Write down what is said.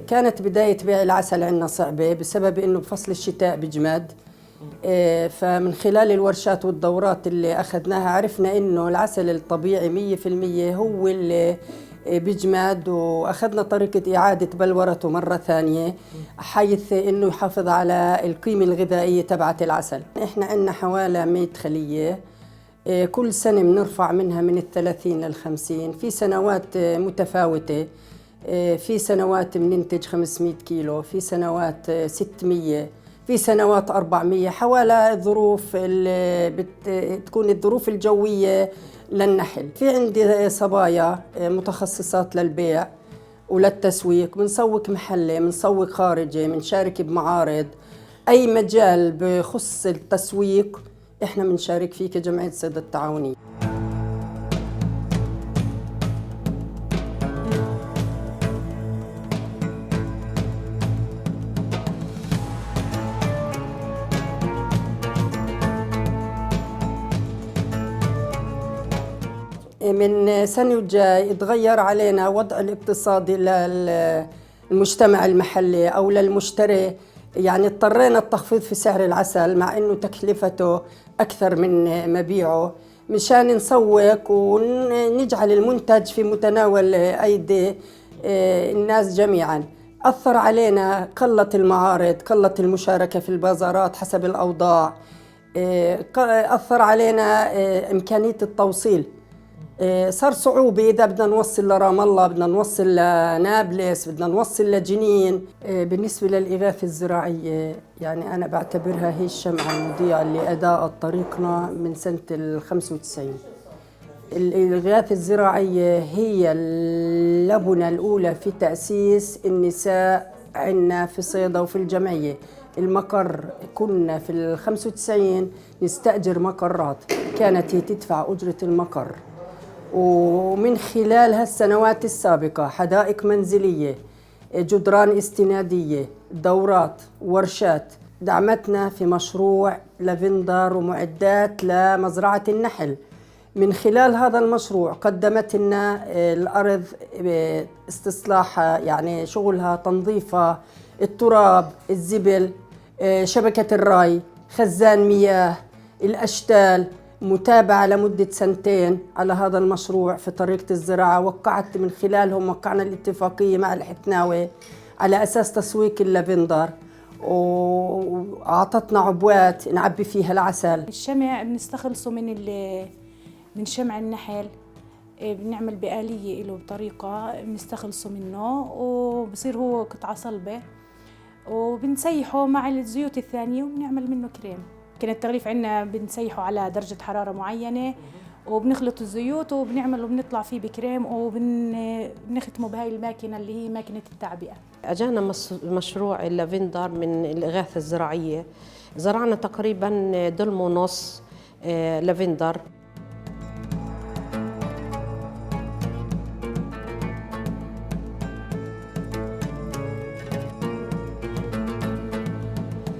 كانت بداية بيع العسل عندنا صعبة بسبب إنه بفصل الشتاء بجماد. فمن خلال الورشات والدورات اللي أخذناها عرفنا إنه العسل الطبيعي 100% هو اللي بجماد، وأخذنا طريقة إعادة بلورته مرة ثانية حيث إنه يحافظ على القيمة الغذائية تبعت العسل. إحنا عندنا حوالي 100 خلية، كل سنة بنرفع منها من 30 ل50، في سنوات متفاوتة، في سنوات بننتج 500 كيلو، في سنوات 600، في سنوات 400، حوالي الظروف اللي بتكون الظروف الجوية للنحل. في عندي صبايا متخصصات للبيع وللتسويق، بنسوق محلي، بنسوق خارجي، بنشارك بمعارض، أي مجال بخص التسويق إحنا بنشارك فيه كجمعية صيد التعاونية. من سنة وجاي اتغير علينا وضع الاقتصادي للمجتمع المحلي أو للمشتري، يعني اضطرينا التخفيض في سعر العسل مع إنه تكلفته أكثر من مبيعه، مشان نسوق ونجعل المنتج في متناول أيدي الناس جميعاً. أثر علينا قلة المعارض، قلة المشاركة في البازارات حسب الأوضاع، أثر علينا إمكانية التوصيل، صار صعوبة إذا بدنا نوصل لرام الله، بدنا نوصل لنابلس، بدنا نوصل لجنين. بالنسبة للإغاثة الزراعية يعني أنا بعتبرها هي الشمعة المضيئة اللي أضاءت طريقنا من سنة 95. الإغاثة الزراعية هي اللبنة الأولى في تأسيس النساء عنا في صيدا وفي الجمعية. المقر كنا في 95 نستأجر مقرات، كانت هي تدفع أجرة المقر، ومن خلال هالسنوات السابقة حدائق منزلية، جدران استنادية، دورات، ورشات دعمتنا في مشروع لافندر ومعدات لمزرعة النحل. من خلال هذا المشروع قدمت لنا الأرض استصلاحها، يعني شغلها تنظيفها، التراب، الزبل، شبكة الري، خزان مياه، الأشتال، متابعة لمدة 2 على هذا المشروع في طريقة الزراعة. وقعت من خلالهم، وقعنا الاتفاقية مع الحتناوي على أساس تسويق اللافندر، وأعطتنا عبوات نعبي فيها العسل. الشمع بنستخلصه من شمع النحل، بنعمل بآلية له بطريقة بنستخلصه منه، وبصير هو قطعة صلبة، وبنسيحه مع الزيوت الثانية وبنعمل منه كريم. كان التغليف عندنا بنسيحه على درجة حرارة معينة، وبنخلط الزيوت وبنعمل وبنطلع فيه بكريم، وبنختمه بهاي الماكينة اللي هي ماكينة التعبئة. أجانا مشروع اللافندر من الإغاثة الزراعية، زرعنا تقريباً 1.5 دلم لافندر.